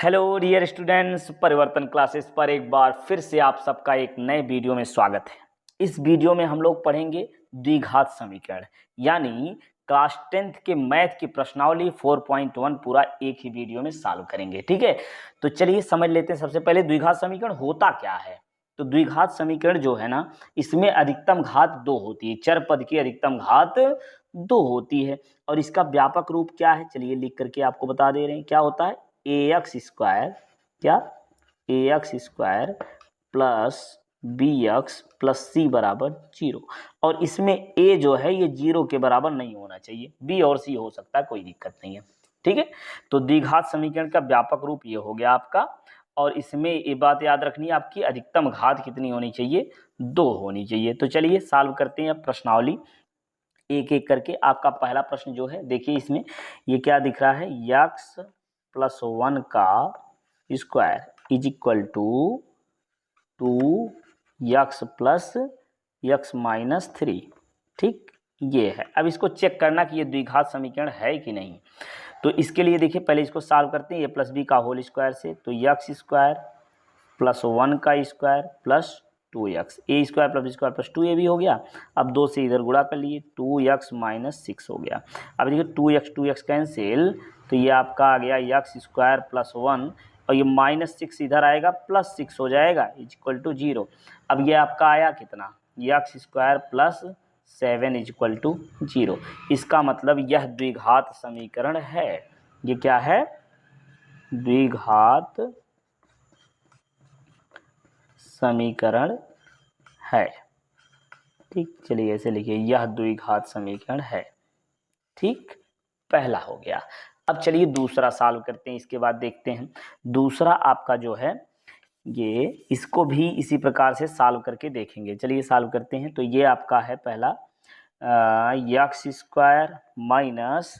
Hello dear students, परिवर्तन classes पर एक बार फिर से आप सबका एक नए वीडियो में स्वागत है। इस वीडियो में हम लोग पढ़ेंगे द्विघात समीकरण, यानी क्लास 10th के मैथ की प्रश्नावली 4.1 पूरा एक ही वीडियो में सॉल्व करेंगे। ठीक है, तो चलिए समझ लेते हैं। सबसे पहले द्विघात समीकरण होता क्या है। तो द्विघात समीकरण जो है ना, इसमें अधिकतम घात 2 होती है, चर पद की अधिकतम घात 2 होती है। और इसका व्यापक रूप क्या है, चलिए लिख करके आपको बता दे रहे हैं। क्या होता है, ax स्क्वायर, क्या ax square plus bx plus c बराबर 0। और इसमें a जो है ये 0 के बराबर नहीं होना चाहिए, b और c हो सकता है, कोई दिक्कत नहीं है। ठीक है, तो द्विघात समीकरण का व्यापक रूप ये हो गया आपका। और इसमें ये बात याद रखनी है आपकी, अधिकतम घात कितनी होनी चाहिए, 2 होनी चाहिए। तो चलिए सॉल्व करते हैं अब प्रश्नावली एक एक करके। आपका पहला प्रश्न जो है, देखिए इसमें ये क्या दिख रहा है, x प्लस 1 का square is equal to 2x plus x minus 3। ठीक, ये है। अब इसको चेक करना कि ये द्विघात समीकरण है कि नहीं। तो इसके लिए देखिए पहले इसको सॉल्व करते हैं, ये प्लस बी का होल स्क्वायर से। तो x स्क्वायर प्लस 1 का square plus 2x, A square plus B square plus 2 A भी हो गया। अब 2 से इधर गुणा कर लिए, 2x माइनस 6 हो गया। अब देखिए 2x कैंसिल, तो ये आपका आ गया x स्क्वायर प्लस 1, और ये माइनस 6 इधर आएगा, प्लस 6 हो जाएगा, इज इक्वल टू 0। अब ये आपका आया कितना, x square plus 7 is equal to 0। इसका मतलब यह द्विघात समीकरण है। ये क्या है, द्विघात समीकरण है। ठीक, चलिए ऐसे लिखिए, यह द्विघात समीकरण है। ठीक, पहला हो गया। अब चलिए दूसरा सॉल्व करते हैं, इसके बाद देखते हैं दूसरा आपका जो है, ये इसको भी इसी प्रकार से सॉल्व करके देखेंगे। चलिए सॉल्व करते हैं। तो ये आपका है पहला x square minus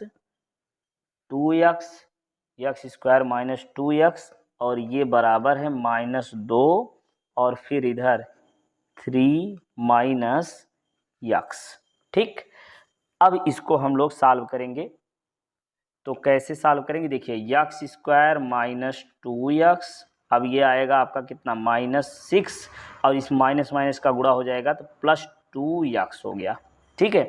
2x square minus 2x, और ये बराबर है -2, और फिर इधर 3 माइनस x। ठीक, अब इसको हम लोग सॉल्व करेंगे। तो कैसे सॉल्व करेंगे, देखिए x स्क्वायर माइनस 2x, अब ये आएगा आपका कितना, -6, और इस माइनस माइनस का गुणा हो जाएगा तो प्लस 2x हो गया। ठीक है,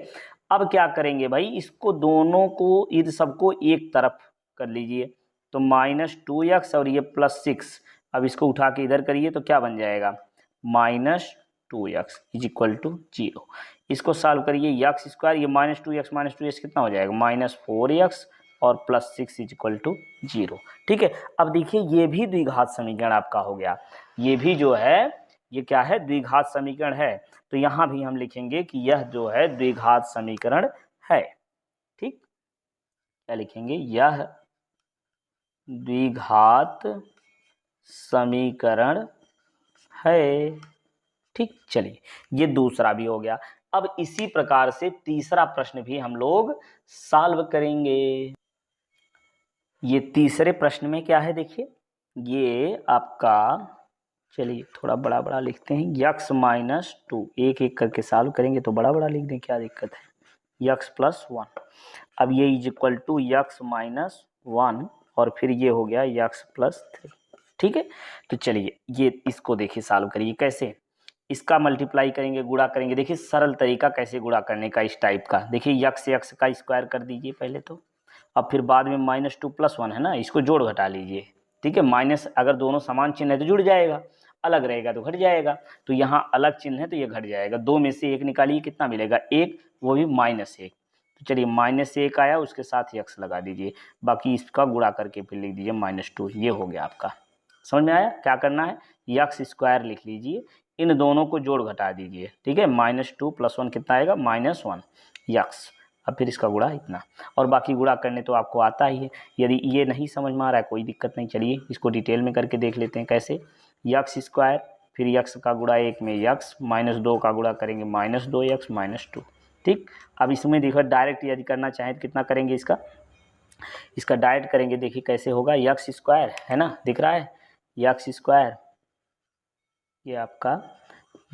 अब क्या करेंगे भाई, इसको दोनों को, इन सबको एक तरफ कर लीजिए। तो -2x और ये +6, अब इसको उठा के इधर करिए तो क्या बन जाएगा, -2x इज इक्वल टू 0। इसको सॉल्व करिए, x स्क्वायर, ये -2x कितना हो जाएगा, -4x, और +6 इज इक्वल टू 0। ठीक है, अब देखिए ये भी द्विघात समीकरण आपका हो गया। ये भी जो है, ये क्या है, द्विघात समीकरण है। तो यहाँ भी हम लिखेंगे कि यह जो है द्विघात समीकरण है। ठीक, क्या लिखेंगे, यह द्विघात समीकरण है। ठीक, चलिए ये दूसरा भी हो गया। अब इसी प्रकार से तीसरा प्रश्न भी हम लोग सॉल्व करेंगे। ये तीसरे प्रश्न में क्या है, देखिए ये आपका, चलिए थोड़ा बड़ा बड़ा लिखते हैं, x माइनस 2, एक एक करके सॉल्व करेंगे तो बड़ा बड़ा लिख दें, क्या दिक्कत है, x प्लस 1। अब ये is equal to x minus 1, और फिर ये हो गया x प्लस 3। ठीक है, तो चलिए ये इसको देखिए सॉल्व करिए कैसे। इसका मल्टीप्लाई करेंगे, गुणा करेंगे। देखिए सरल तरीका कैसे गुणा करने का, इस टाइप का। देखिए x का स्क्वायर कर दीजिए पहले तो, अब फिर बाद में -2 + 1 है ना, इसको जोड़ घटा लीजिए। ठीक है, माइनस अगर दोनों समान चिन्ह है तो जुड़ जाएगा, अलग रहेगा तो घट जाएगा। तो यहाँ अलग चिन्ह है तो ये घट जाएगा। 2 में से 1 निकालिए, कितना मिलेगा, 1, वो भी -1। तो चलिए -1 आया, उसके साथ x लगा दीजिए, बाकी इसका गुणा करके फिर लिख दीजिए -2। ये हो गया आपका। समझ में आया, क्या करना है, x स्क्वायर लिख लीजिए, इन दोनों को जोड़ घटा दीजिए। ठीक है, -2 + 1 कितना आएगा, -1 x। अब फिर इसका गुणा इतना, और बाकी गुणा करने तो आपको आता ही है। यदि ये नहीं समझ में आ रहा है कोई दिक्कत नहीं, चलिए इसको डिटेल में करके देख लेते हैं कैसे। x स्क्वायर, फिर x का गुणा 1 में x, -2 का गुणा करेंगे -2x -2। ठीक, अब इसमें देखो डायरेक्ट यदि करना चाहें तो कितना करेंगे, इसका डायरेक्ट करेंगे। देखिए कैसे होगा, x स्क्वायर है ना, दिख रहा है, x स्क्वायर, ये आपका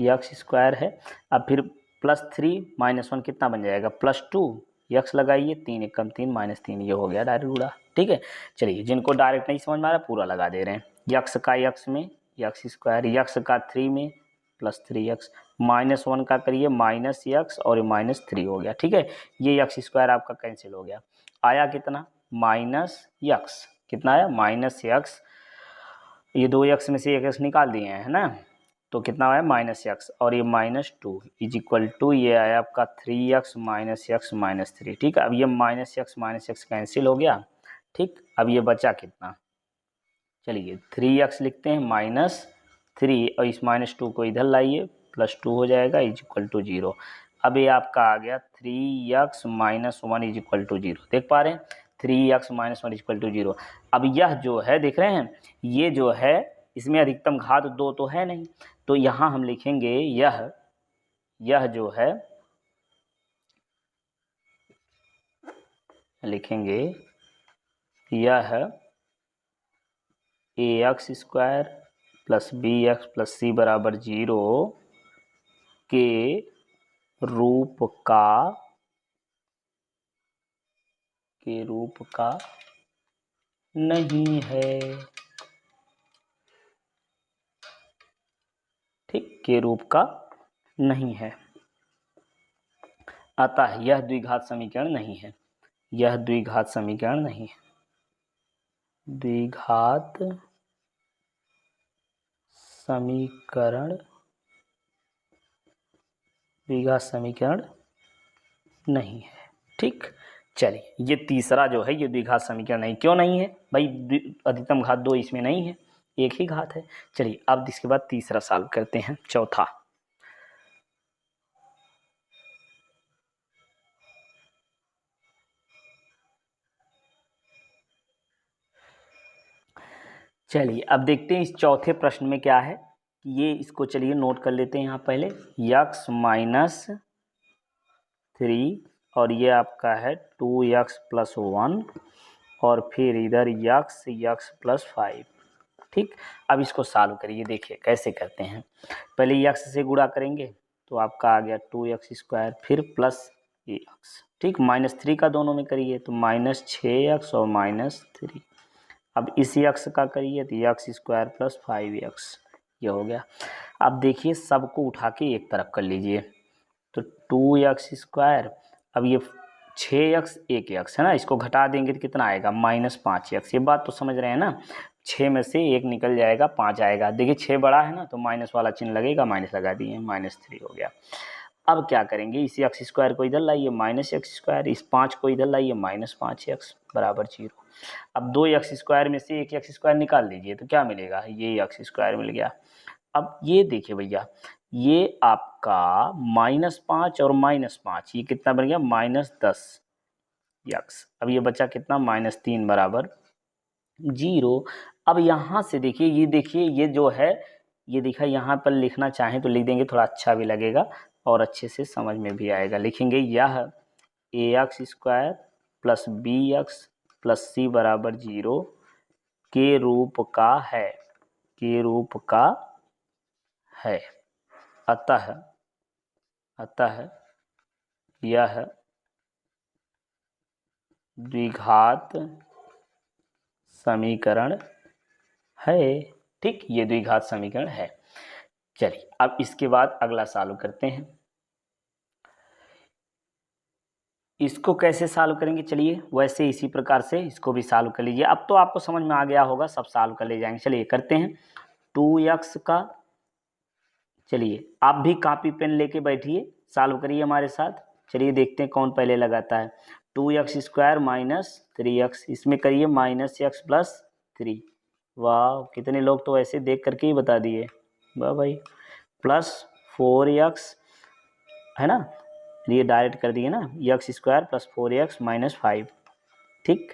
x स्क्वायर है। अब फिर +3 - 1 कितना बन जाएगा, +2 यक्स लगाइए, 3 एकम 3 माइनस 3, ये हो गया डायरेक्ट गुणा। ठीक है, चलिए जिनको डायरेक्ट नहीं समझ में आ रहा पूरा लगा दे रहे हैं। यक्स का यक्स में यक्स स्क्वायर, यक्स का 3 में प्लस 3x, -1 का करिए माइनस यक्स और ये -3 हो गया। ठीक है, ये यक्स स्क्वायर आपका कैंसिल हो गया, आया कितना माइनस यक्स, कितना आया माइनस यक्स, ये 2x में से 1x निकाल दिए हैं, है ना, तो कितना आया माइनस यक्स और ये -2 इज इक्वल टू ये आया आपका 3x माइनस यक्स माइनस 3। ठीक है, अब ये माइनस यक्स कैंसिल हो गया। ठीक, अब ये बचा कितना, चलिए 3x लिखते हैं -3 और इस -2 को इधर लाइए, +2 हो जाएगा इज इक्वल टू 0। अब ये आपका आ गया 3x minus 1 is equal to 0, देख पा रहे हैं 3x minus 1 is equal to 0। अब यह जो है देख रहे हैं, ये जो है इसमें अधिकतम घात 2 तो है नहीं, तो यहाँ हम लिखेंगे यह जो है लिखेंगे यह ax square plus bx plus c बराबर 0 के रूप का नहीं है। ठीक, के रूप का नहीं है, अतः यह द्विघात समीकरण नहीं है, यह द्विघात समीकरण नहीं है, द्विघात समीकरण नहीं है। ठीक, चलिए ये तीसरा जो है ये द्विघात समीकरण नहीं, क्यों नहीं है भाई, अधिकतम घात 2 इसमें नहीं है, एक ही घात है। चलिए अब इसके बाद तीसरा सॉल्व करते हैं, चौथा। चलिए अब देखते हैं इस चौथे प्रश्न में क्या है, ये इसको चलिए नोट कर लेते हैं यहाँ पहले, यक्स माइनस 3 और ये आपका है 2x प्लस 1 और फिर इधर यक्स प्लस 5। ठीक, अब इसको सॉल्व करिए, देखिए कैसे करते हैं। पहले यक्स से गुणा करेंगे तो आपका आ गया 2x स्क्वायर फिर प्लस एक्स। ठीक, -3 का दोनों में करिए तो -6x और -3। अब इस यक्स का करिए तो यक्स स्क्वायर प्लस 5x, ये हो गया। अब देखिए सबको उठा के एक तरफ कर लीजिए, तो 2x स्क्वायर, अब ये 6x 1x है ना, इसको घटा देंगे तो कितना आएगा -5x। ये बात तो समझ रहे हैं ना, 6 में से 1 निकल जाएगा 5 आएगा। देखिए 6 बड़ा है ना तो माइनस वाला चिन्ह लगेगा, माइनस लगा दिए, -3 हो गया। अब क्या करेंगे, इस x स्क्वायर को इधर लाइए -x स्क्वायर, इस 5 को इधर लाइए -5x बराबर 0। अब 2x स्क्वायर में से 1x स्क्वायर निकाल दीजिए तो क्या मिलेगा, ये x स्क्वायर मिल गया। अब ये देखिए भैया, ये आपका -5 और -5 ये कितना बन गया -10 यक्स। अब ये बचा कितना -3 बराबर 0। अब यहाँ से देखिए, ये देखिए ये जो है ये दिखा, यहाँ पर लिखना चाहें तो लिख देंगे, थोड़ा अच्छा भी लगेगा और अच्छे से समझ में भी आएगा। लिखेंगे यह ax square plus bx plus c बराबर 0 के रूप का है, के रूप का है, अतः यह द्विघात समीकरण है। ठीक, ये द्विघात समीकरण है। चलिए अब इसके बाद अगला सॉल्व करते हैं। इसको कैसे सॉल्व करेंगे, चलिए वैसे इसी प्रकार से इसको भी सॉल्व कर लीजिए। अब तो आपको समझ में आ गया होगा, सब सॉल्व कर ले जाएंगे। चलिए करते हैं 2x का, चलिए आप भी कॉपी पेन लेके बैठिए, सॉल्व करिए हमारे साथ। चलिए देखते हैं कौन पहले लगाता है। 2x स्क्वायर माइनस 3x, इसमें करिए -x प्लस 3। वाह, कितने लोग तो ऐसे देख करके ही बता दिए, वाह भाई। प्लस 4x है ना, ये डायरेक्ट कर दिए ना, x square plus 4x minus 5। ठीक,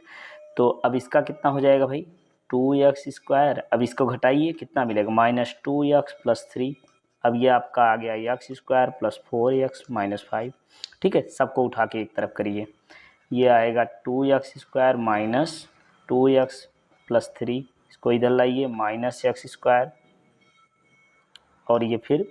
तो अब इसका कितना हो जाएगा भाई 2x स्क्वायर, अब इसको घटाइए कितना मिलेगा -2x प्लस 3। अब ये आपका आ गया x square plus 4x minus 5। ठीक है, सबको उठा के एक तरफ करिए, ये आएगा 2x square minus 2x plus 3, इसको इधर लाइए -x स्क्वायर और ये फिर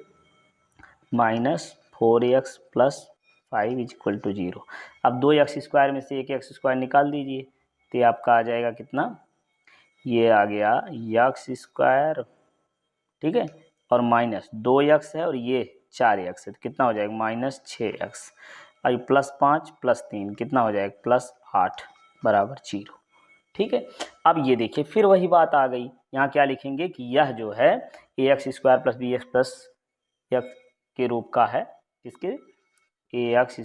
-4x प्लस 5 इक्वल टू 0। अब 2x² में से एक x² निकाल दीजिए, तो ये आपका आ जाएगा कितना, ये आ गया x², ठीक है, और माइनस 2x है और ये 4x है, तो कितना हो जाएगा -6x, और ये +5 +3 कितना हो जाएगा +8 बराबर 0। ठीक है, अब ये देखिए फिर वही बात आ गई, यहाँ क्या लिखेंगे कि यह जो है ax² + bx + x के रूप का है, किसके, ax²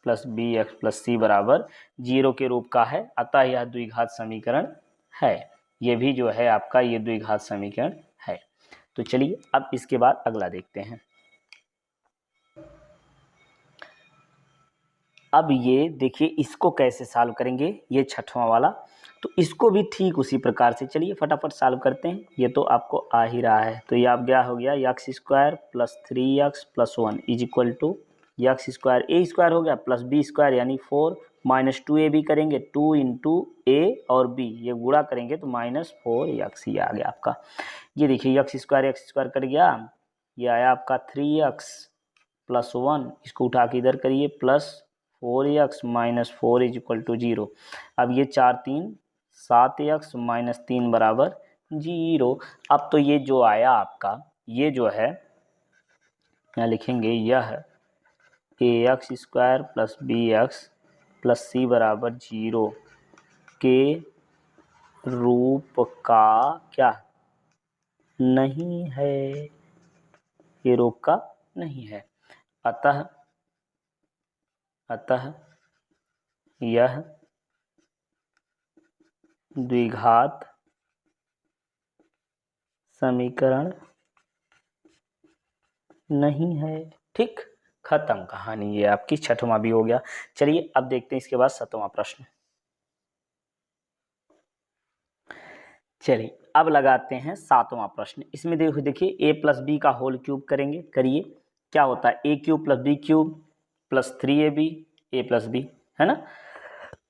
+ bx + c बराबर 0 के रूप का है, अतः यह द्विघात समीकरण है। ये भी जो है आपका ये द्विघात समीकरण है। तो चलिए अब इसके बाद अगला देखते हैं। अब ये देखिए इसको कैसे सॉल्व करेंगे, ये छठवां वाला, तो इसको भी ठीक उसी प्रकार से चलिए फटाफट सॉल्व करते हैं। ये तो आपको आ ही रहा है, तो ये आप क्या हो गया x² + 3x + 1 equal to x² a² हो गया + b² यानी 4 -2ab करेंगे 2 × a और b, ये गुणा करेंगे तो -4x ये आ गया आपका। ये देखिए x² कट गया, ये आया आपका 3x + 1, इसको उठा के इधर करिए +4x - 4 इक्वल टू 0। अब ये 4 3 7x - 3 बराबर 0। अब तो ये जो आया आपका, ये जो है यहाँ लिखेंगे, यह ax² + bx + c बराबर 0 के रूप का क्या नहीं है, ये रूप का नहीं है, अतः यह द्विघात समीकरण नहीं है। ठीक, खत्म कहानी, ये आपकी छठवां भी हो गया। चलिए अब देखते हैं इसके बाद सातवां प्रश्न। चलिए अब लगाते हैं सातवां प्रश्न। इसमें देखिए a + b का होल क्यूब करेंगे, करिए, क्या होता है a³ + b³ + 3ab a + b, है ना।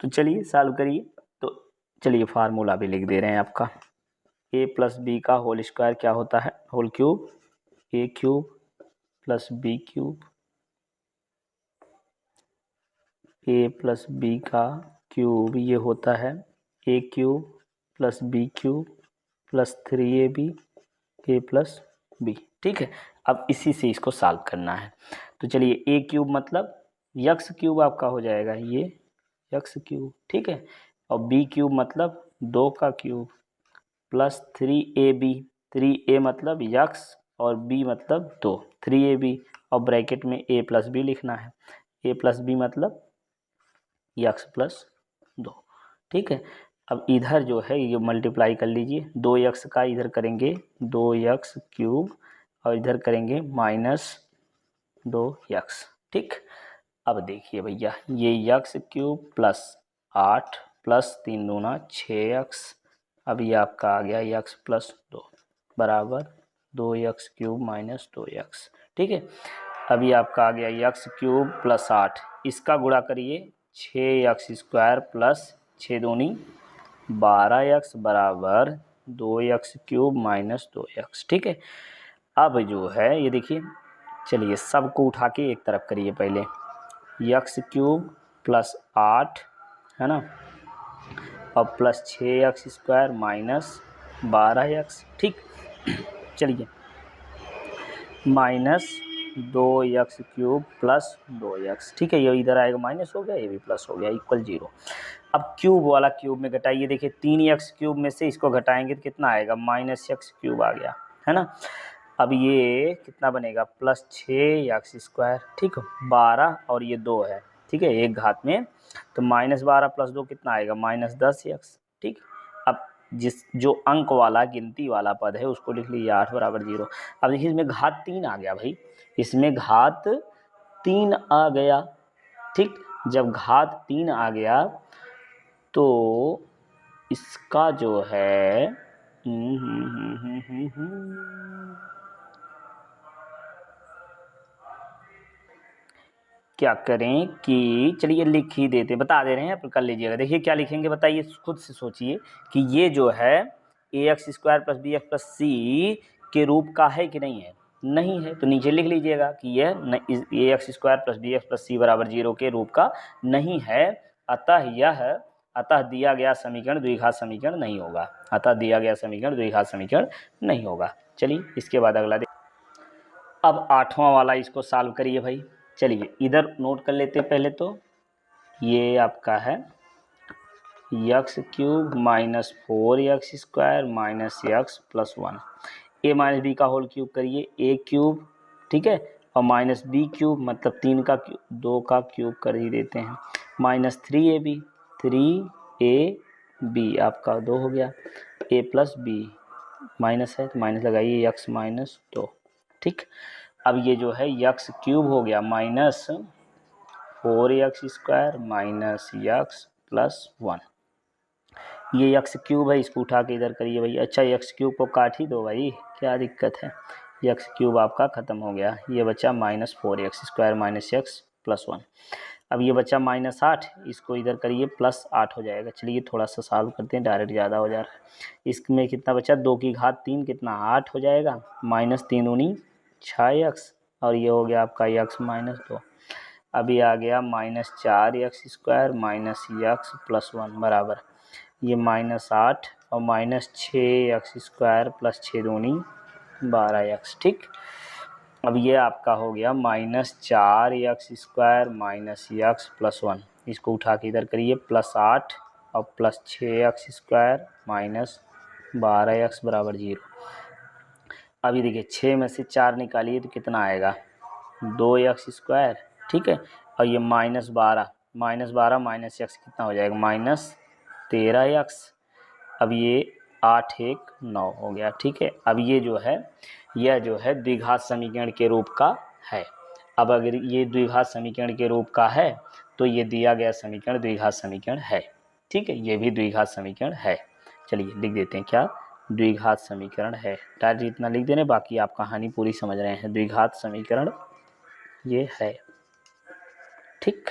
तो चलिए सॉल्व करिए, तो चलिए फार्मूला भी लिख दे रहे हैं आपका, a + b का होल स्क्वायर क्या होता है, whole cube a³ + b³ a + b का क्यूब, ये होता है a³ + b³ + 3ab a + b। ठीक है, अब इसी से इसको सॉल्व करना है। तो चलिए a³ मतलब x³ आपका हो जाएगा ये x³, ठीक है, और b³ मतलब 2 का क्यूब + 3ab, 3a मतलब x और b मतलब 2, 3ab, और ब्रैकेट में a + b लिखना है, a + b मतलब x + 2। ठीक है, अब इधर जो है ये मल्टीप्लाई कर लीजिए, 2x का इधर करेंगे 2x³ और इधर करेंगे -2x। ठीक, अब देखिए भैया ये x³ + 8 + 3 दूना 6x, अब ये आपका आ गया x + 2 बराबर 2x³ - 2x। ठीक है, अभी आपका आ गया x³ + 8, इसका गुणा करिए 6x² + 6 दूनी 12x बराबर 2x³ - 2x। ठीक है, अब जो है ये देखिए, चलिए सबको उठा के एक तरफ करिए, पहले x³ + 8 है ना, और +6x² - 12x। ठीक, चलिए -2x³ + 2x। ठीक है, ये इधर आएगा माइनस हो गया, ये भी प्लस हो गया, इक्वल 0। अब क्यूब वाला क्यूब में घटाइए, देखिए 3x³ में से इसको घटाएंगे तो कितना आएगा, -x³ आ गया, है ना। अब ये कितना बनेगा, +6x², ठीक है, 12 और ये 2 है, ठीक है, एक घात में, तो -12 + 2 कितना आएगा, -10x। ठीक, अब जो अंक वाला गिनती वाला पद है उसको लिख लीजिए 8 बराबर 0। अब देखिए इसमें घात 3 आ गया भाई, इसमें घात 3 आ गया। ठीक, जब घात 3 आ गया तो इसका जो है क्या करें कि चलिए लिख ही देते, बता दे रहे हैं, पर कर लीजिएगा। देखिए क्या लिखेंगे बताइए, खुद से सोचिए कि ये जो है ax² + bx + c के रूप का है कि नहीं है, नहीं है, तो नीचे लिख लीजिएगा कि यह A X square plus B X plus C बराबर 0 के रूप का नहीं है, अतः दिया गया समीकरण द्विघात समीकरण नहीं होगा, अतः दिया गया समीकरण द्विघात समीकरण नहीं होगा। चलिए इसके बाद अगला अब 8वां वाला इसको सॉल्व करिए भाई। चलिए इधर नोट कर लेते हैं पहले, तो ये आपका है x cube minus 4x square minus x plus 1, ए माइनस बी का होल क्यूब करिए, ए क्यूब, ठीक है, और माइनस बी क्यूब मतलब 3 का क्यूब, 2 का क्यूब कर ही देते हैं, माइनस 3ab, 3ab आपका 2 हो गया, a प्लस बी माइनस है तो माइनस लगाइए, x माइनस 2, ठीक। अब ये जो है x क्यूब हो गया minus 4x square minus x plus 1, ये एक्स क्यूब है, इसको उठा के इधर करिए भाई। अच्छा एक्स क्यूब को काट ही दो भाई, क्या दिक्कत है, एक्स क्यूब आपका ख़त्म हो गया, ये बचा minus 4x square minus x plus 1। अब ये बचा माइनस 8, इसको इधर करिए प्लस 8 हो जाएगा। चलिए थोड़ा सा सॉल्व करते हैं, डायरेक्ट ज़्यादा हो जा रहा है। इसमें कितना बचा, 2 की घात 3 कितना 8 हो जाएगा, माइनस 3 दूनी 6x, और ये हो गया आपका x माइनस 2। अभी आ गया minus 4x square minus x plus 1 बराबर ये माइनस 8 और माइनस 6x स्क्वायर प्लस 6 दूनी 12x, ठीक। अब ये आपका हो गया minus 4x square minus x plus 1, इसको उठा के इधर करिए प्लस 8 और plus 6x square minus 12x बराबर 0। अभी देखिए 6 में से 4 निकालिए तो कितना आएगा, 2x स्क्वायर, ठीक है, और ये माइनस 12 माइनस x कितना हो जाएगा, माइनस 13x। अब ये 8 1 9 हो गया, ठीक है। अब ये जो है यह जो है द्विघात समीकरण के रूप का है। अब अगर ये द्विघात समीकरण के रूप का है तो ये दिया गया समीकरण द्विघात समीकरण है, ठीक है, ये भी द्विघात समीकरण है। चलिए लिख देते हैं क्या, द्विघात समीकरण है, डायरेक्ट इतना लिख देने, बाकी आप कहानी पूरी समझ रहे हैं, द्विघात समीकरण ये है, ठीक।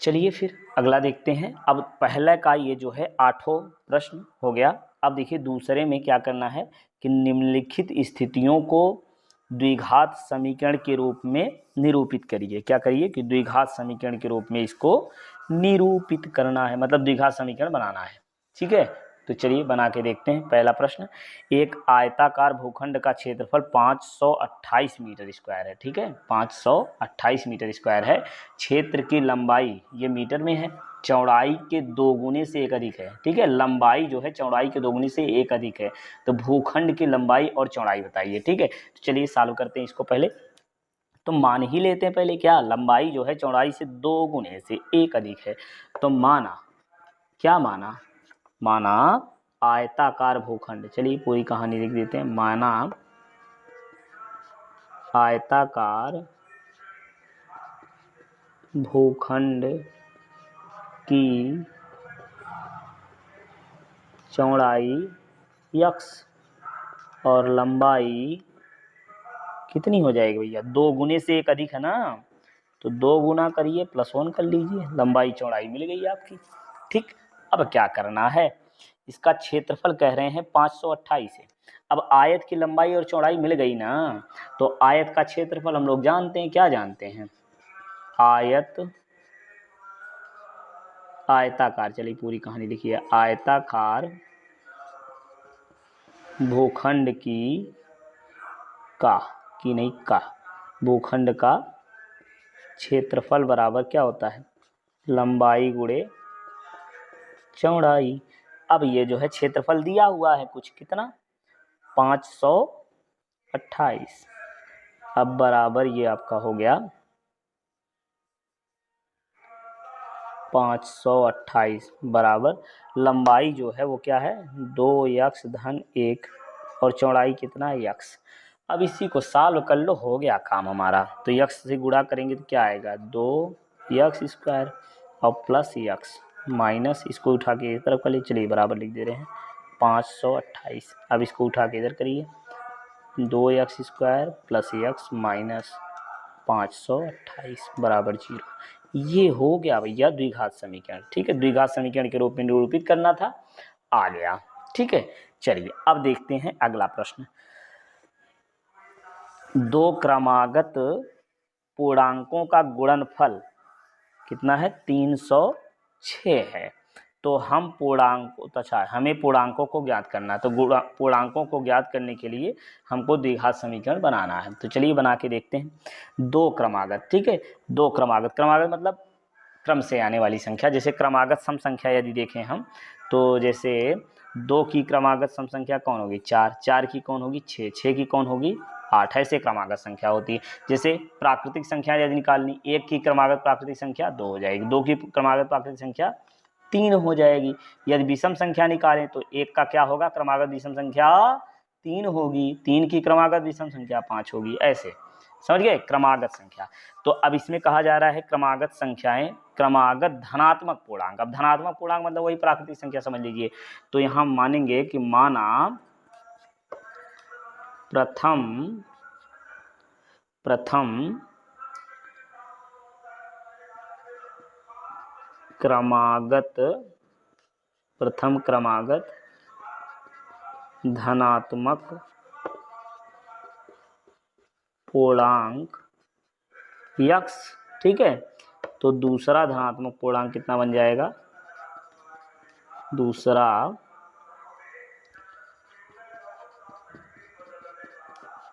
चलिए फिर अगला देखते हैं। अब पहले का ये जो है 8वां प्रश्न हो गया। अब देखिए दूसरे में क्या करना है कि निम्नलिखित स्थितियों को द्विघात समीकरण के रूप में निरूपित करिए। क्या करिए कि द्विघात समीकरण के रूप में इसको निरूपित करना है, मतलब द्विघात समीकरण बनाना है, ठीक है। तो चलिए बना के देखते हैं। पहला प्रश्न, एक आयताकार भूखंड का क्षेत्रफल 528 मीटर स्क्वायर है, ठीक है, 528 मीटर स्क्वायर है, क्षेत्र की लंबाई ये मीटर में है, चौड़ाई के 2 गुने से 1 अधिक है, ठीक है, लंबाई जो है चौड़ाई के 2 गुने से 1 अधिक है, तो भूखंड की लंबाई और चौड़ाई बताइए, ठीक है। तो चलिए सॉल्व करते हैं इसको। पहले तो मान ही लेते हैं पहले क्या, लंबाई जो है चौड़ाई से 2 गुने से 1 अधिक है, तो माना क्या, माना आयताकार भूखंड, चलिए पूरी कहानी लिख देते हैं, माना आयताकार भूखंड की चौड़ाई x और लंबाई कितनी हो जाएगी भैया, 2 गुने से 1 अधिक है ना, तो 2 गुना करिए प्लस 1 कर लीजिए, लंबाई चौड़ाई मिल गई आपकी, ठीक। अब क्या करना है, इसका क्षेत्रफल कह रहे हैं 528 है। अब आयत की लंबाई और चौड़ाई मिल गई ना, तो आयत का क्षेत्रफल हम लोग जानते हैं, क्या जानते हैं, आयताकार, चलिए पूरी कहानी लिखिए, आयताकार भूखंड का भूखंड का क्षेत्रफल बराबर क्या होता है, लंबाई गुणे चौड़ाई। अब ये जो है क्षेत्रफल दिया हुआ है कुछ, कितना 528, अब बराबर ये आपका हो गया 528 बराबर लंबाई जो है वो क्या है 2x धन 1 और चौड़ाई कितना है x। अब इसी को सॉल्व कर लो, हो गया काम हमारा। तो x से गुणा करेंगे तो क्या आएगा, 2x स्क्वायर और प्लस x माइनस, इसको उठा के इस तरफ कर लीजिए, चलिए बराबर लिख दे रहे हैं 528। अब इसको उठा के इधर करिए, 2x square plus x minus 528 बराबर 0। ये हो गया भैया द्विघात समीकरण, ठीक है, द्विघात समीकरण के रूप में निरूपित करना था, आ गया, ठीक है। चलिए अब देखते हैं अगला प्रश्न। दो क्रमागत पूर्णांकों का गुणनफल कितना है, 306 है। तो हम हमें पूर्णांकों को ज्ञात करना है। तो पूर्णांकों को ज्ञात करने के लिए हमको द्विघात समीकरण बनाना है। तो चलिए बना के देखते हैं। दो क्रमागत, ठीक है, दो क्रमागत मतलब क्रम से आने वाली संख्या। जैसे क्रमागत सम संख्या यदि देखें हम, तो जैसे 2 की क्रमागत सम संख्या कौन होगी, 4, 4 की कौन होगी, 6, 6 की कौन होगी, 8, ऐसे क्रमागत संख्या होती है। जैसे प्राकृतिक संख्या यदि निकालनी, 1 की क्रमागत प्राकृतिक संख्या 2 हो जाएगी, 2 की क्रमागत प्राकृतिक संख्या 3 हो जाएगी। यदि विषम संख्या निकालें तो 1 का क्या होगा, क्रमागत विषम संख्या 3 होगी, 3 की क्रमागत विषम संख्या 5 होगी। ऐसे समझ गए, क्रमागत संख्या। तो अब इसमें कहा जा रहा है क्रमागत संख्याएं, क्रमागत धनात्मक पूर्णांक। अब धनात्मक पूर्णांक मतलब वही प्राकृतिक संख्या समझ लीजिए। तो यहां मानेंगे कि माना प्रथम क्रमागत धनात्मक पूर्णांक x, ठीक है। तो दूसरा धनात्मक पूर्णांक कितना बन जाएगा, दूसरा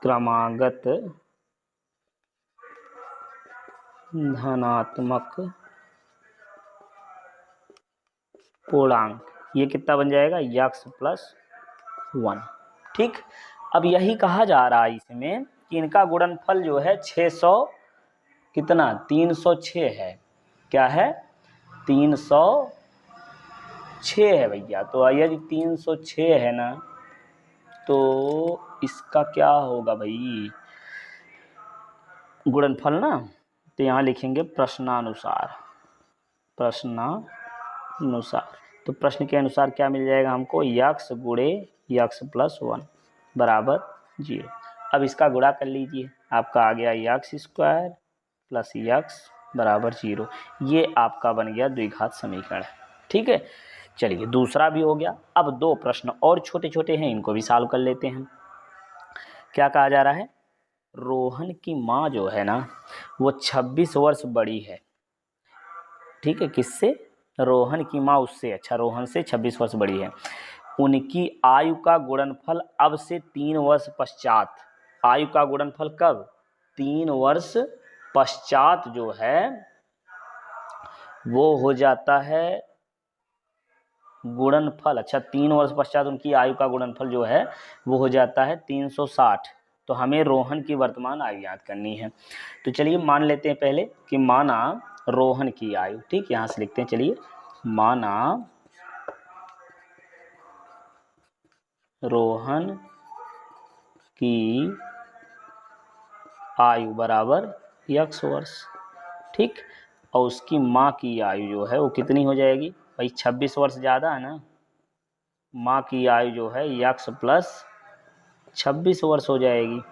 क्रमागत धनात्मक पूर्णांक, ये कितना बन जाएगा, x + 1, ठीक। अब यही कहा जा रहा है इसमें कि इनका गुणनफल जो है 600 कितना, 306 है। क्या है, 306 है भैया। तो यदि 306 है ना, तो इसका क्या होगा भाई, गुणनफल ना। तो यहाँ लिखेंगे प्रश्नानुसार। तो प्रश्न के अनुसार क्या मिल जाएगा हमको, x गुणे x + 1 बराबर 0। अब इसका गुणा कर लीजिए, आपका आ गया x² + x बराबर 0। ये आपका बन गया द्विघात समीकरण, ठीक है। चलिए दूसरा भी हो गया। अब दो प्रश्न और छोटे छोटे हैं, इनको भी सॉल्व कर लेते हैं। क्या कहा जा रहा है, रोहन की माँ जो है ना, वो 26 वर्ष बड़ी है, ठीक है। किससे, रोहन की माँ उससे, अच्छा रोहन से 26 वर्ष बड़ी है। उनकी आयु का गुणनफल अब से 3 वर्ष पश्चात, आयु का गुणनफल कब, 3 वर्ष पश्चात जो है वो हो जाता है गुणनफल। अच्छा 3 वर्ष पश्चात उनकी आयु का गुणनफल जो है वो हो जाता है 360। तो हमें रोहन की वर्तमान आयु याद करनी है। तो चलिए मान लेते हैं पहले कि माना रोहन की आयु, ठीक, यहां से लिखते हैं। चलिए माना रोहन की आयु बराबर x वर्ष, ठीक। और उसकी माँ की आयु जो है वो कितनी हो जाएगी भाई, 26 वर्ष ज़्यादा है ना, माँ की आयु जो है x + 26 वर्ष हो जाएगी,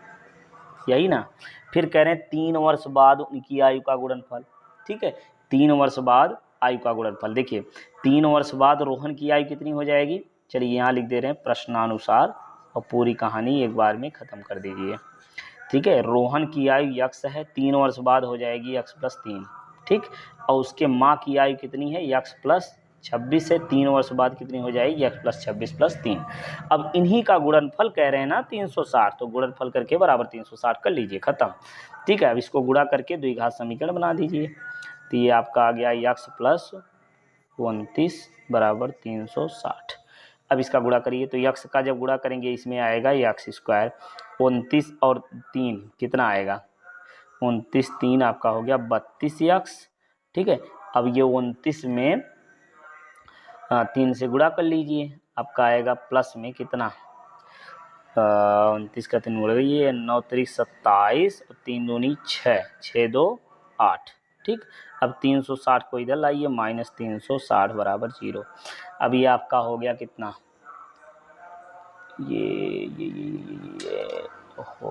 यही ना। फिर कह रहे हैं 3 वर्ष बाद उनकी आयु का गुणनफल, ठीक है। 3 वर्ष बाद आयु का गुणनफल, देखिए 3 वर्ष बाद रोहन की आयु कितनी हो जाएगी। चलिए यहाँ लिख दे रहे हैं प्रश्नानुसार, और पूरी कहानी एक बार में ख़त्म कर दीजिए, ठीक है। रोहन की आयु x है, 3 वर्ष बाद हो जाएगी x + 3, ठीक। और उसके माँ की आयु कितनी है, x + 26 है, 3 वर्ष बाद कितनी हो जाएगी, x + 26 + 3। अब इन्हीं का गुणनफल कह रहे हैं ना 360, तो गुणनफल करके बराबर 360 कर लीजिए, खत्म, ठीक है। अब इसको गुणा करके द्विघात समीकरण बना दीजिए। तो ये आपका आ गया x + 29 बराबर 360। अब इसका गुणा करिए, तो x का जब गुणा करेंगे इसमें आएगा x², 29 और 3 कितना आएगा, 29 3 आपका हो गया 32x, ठीक है। अब ये 29 में 3 से गुणा कर लीजिए, आपका आएगा प्लस में कितना, 29 का 3 गुणा करिए, 9 3 27 और 3 दूनी 6, 6 2 8, ठीक। अब 360 को इधर लाइए, -360 बराबर 0। अब ये आपका हो गया कितना, ओहो,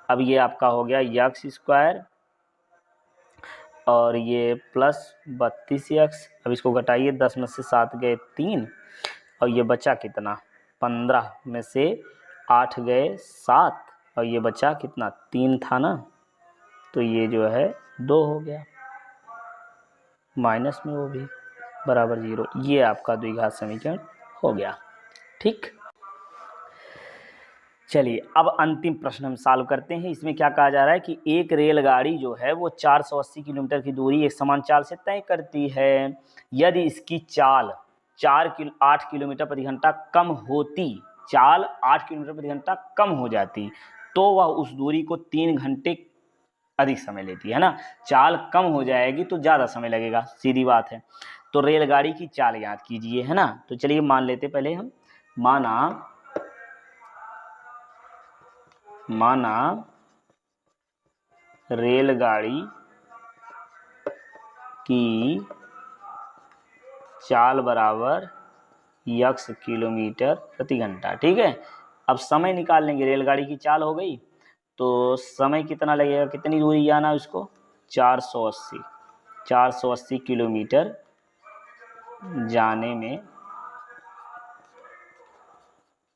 अब ये आपका हो गया x² और ये +32x। अब इसको घटाइए, 10 में से 7 गए 3, और ये बचा कितना, 15 में से 8 गए 7 और ये बचा कितना 3 था ना, तो ये जो है 2 हो गया, माइनस में वो भी बराबर 0। ये आपका द्विघात समीकरण हो गया। ठीक, चलिए अब अंतिम प्रश्न हम सॉल्व करते हैं। इसमें क्या कहा जा रहा है कि एक रेलगाड़ी जो है वो 480 किलोमीटर की दूरी एक समान चाल से तय करती है। यदि इसकी चाल 8 किलोमीटर प्रति घंटा कम होती, चाल 8 किलोमीटर प्रति घंटा कम हो जाती, तो वह उस दूरी को 3 घंटे अधिक समय लेती है ना। चाल कम हो जाएगी तो ज़्यादा समय लगेगा, सीधी बात है। तो रेलगाड़ी की चाल याद कीजिए, है ना। तो चलिए मान लेते पहले हम, माना रेलगाड़ी की चाल बराबर x किलोमीटर प्रति घंटा। ठीक है, अब समय निकाल लेंगे। रेलगाड़ी की चाल हो गई तो समय कितना लगेगा, कितनी दूरी जाना है उसको, 480 किलोमीटर जाने में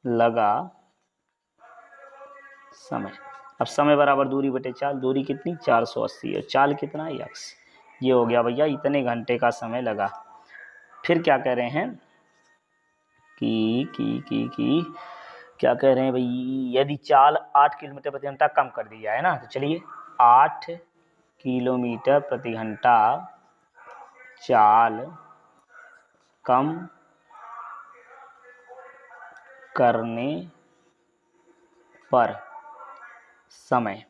लगा समय। अब समय बराबर दूरी बटे चाल, दूरी कितनी 480 और चाल कितना x, ये हो गया भैया, इतने घंटे का समय लगा। फिर क्या कह रहे हैं कि क्या कह रहे हैं भाई, यदि चाल 8 किलोमीटर प्रति घंटा कम कर दी जाए ना, तो चलिए 8 किलोमीटर प्रति घंटा चाल कम करने पर समय,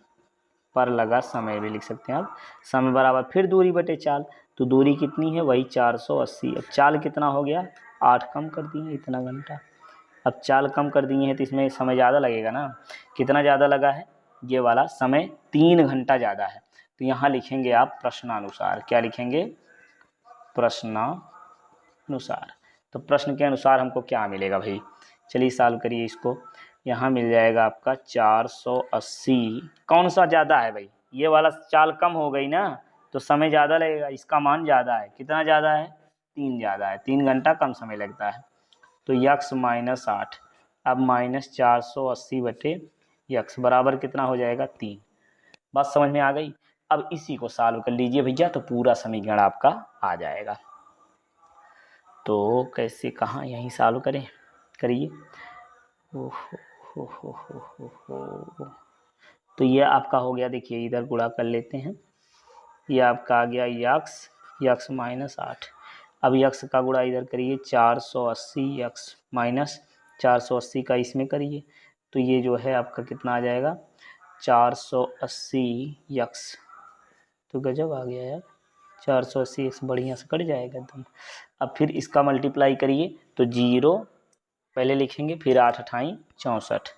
पर लगा समय भी लिख सकते हैं आप। समय बराबर फिर दूरी बटे चाल, तो दूरी कितनी है वही 480। अब चाल कितना हो गया, 8 कम कर दिए इतना घंटा। अब चाल कम कर दिए हैं तो इसमें समय ज़्यादा लगेगा ना। कितना ज़्यादा लगा है, ये वाला समय 3 घंटा ज़्यादा है। तो यहाँ लिखेंगे आप प्रश्नानुसार, क्या लिखेंगे, प्रश्नानुसार। तो प्रश्न के अनुसार हमको क्या मिलेगा भाई, चलिए सॉल्व करिए इसको। यहाँ मिल जाएगा आपका 480, कौन सा ज़्यादा है भाई, ये वाला चाल कम हो गई ना तो समय ज़्यादा लगेगा, इसका मान ज़्यादा है। कितना ज़्यादा है, 3 ज़्यादा है, 3 घंटा कम समय लगता है। तो x माइनस 8, अब माइनस 480 बटे x बराबर कितना हो जाएगा 3। बात समझ में आ गई। अब इसी को सॉल्व कर लीजिए भैया, तो पूरा समीकरण आपका आ जाएगा। तो कैसे, कहाँ, यहीं सॉल्व करें, करिए। तो ये आपका हो गया, देखिए इधर गुणा कर लेते हैं, ये आपका आ गया x माइनस 8। अब x का गुणा इधर करिए, 480 x माइनस 480 का इसमें करिए, तो ये जो है आपका कितना आ जाएगा 480 x। तो गजब आ गया यार, 480 x बढ़िया से कट जाएगा एकदम। अब फिर इसका मल्टीप्लाई करिए, तो 0 पहले लिखेंगे, फिर 8 अठाई 64,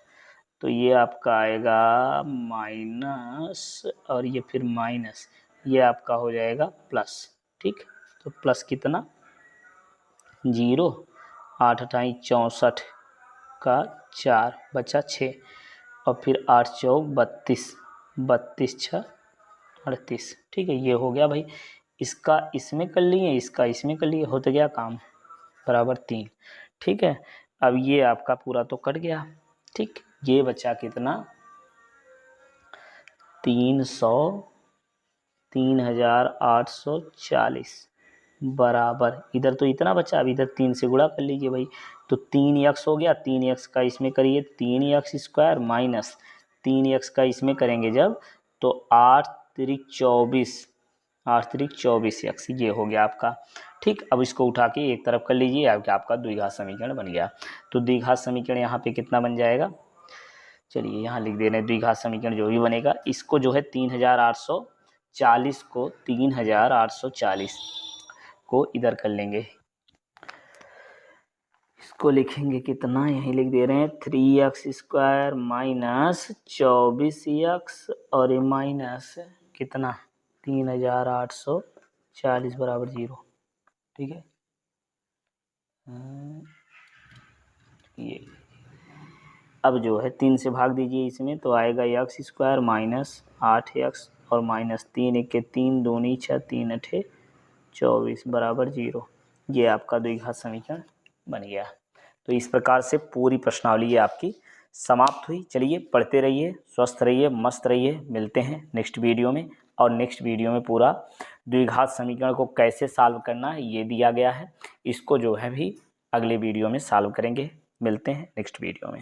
तो ये आपका आएगा माइनस और ये फिर माइनस, ये आपका हो जाएगा प्लस। ठीक, तो प्लस कितना 0, 8 अठाई 64 का 4 बचा 6 और फिर 8 चौक 32, 32 6 38। ठीक है, ये हो गया भाई, इसका इसमें कर लिए, इसका इसमें कर लिए, हो तो गया काम, बराबर 3। ठीक है, अब ये आपका पूरा तो कट गया। ठीक, ये बचा कितना 3840 बराबर, इधर तो इतना बचा, अब इधर 3 से गुणा कर लीजिए भाई, तो 3x हो गया, 3x का इसमें करिए 3x स्क्वायर माइनस 3x का इसमें करेंगे जब, तो 8 त्रिक 24, 8 त्रिक 24x, ये हो गया आपका। ठीक, अब इसको उठा के एक तरफ कर लीजिए, आपका द्विघात समीकरण बन गया। तो द्विघात समीकरण यहाँ पे कितना बन जाएगा, चलिए यहाँ लिख दे रहे हैं, द्विघात समीकरण जो भी बनेगा, इसको जो है 3840 को 3840 को इधर कर लेंगे, इसको लिखेंगे कितना, यहीं लिख दे रहे हैं 3x स्क्वायर माइनस 24x और ये माइनस कितना 3840 बराबर 0। ठीक है, ये अब जो है 3 से भाग दीजिए इसमें, तो आएगा x स्क्वायर माइनस 8x और माइनस 3 1 के 3 दूनी 6 3 8 24 बराबर 0। ये आपका द्विघात समीकरण बन गया। तो इस प्रकार से पूरी प्रश्नावली आपकी समाप्त हुई। चलिए पढ़ते रहिए, स्वस्थ रहिए, मस्त रहिए। मिलते हैं नेक्स्ट वीडियो में। और नेक्स्ट वीडियो में पूरा द्विघात समीकरण को कैसे सॉल्व करना है ये दिया गया है। इसको जो है भी अगले वीडियो में सॉल्व करेंगे। मिलते हैं नेक्स्ट वीडियो में।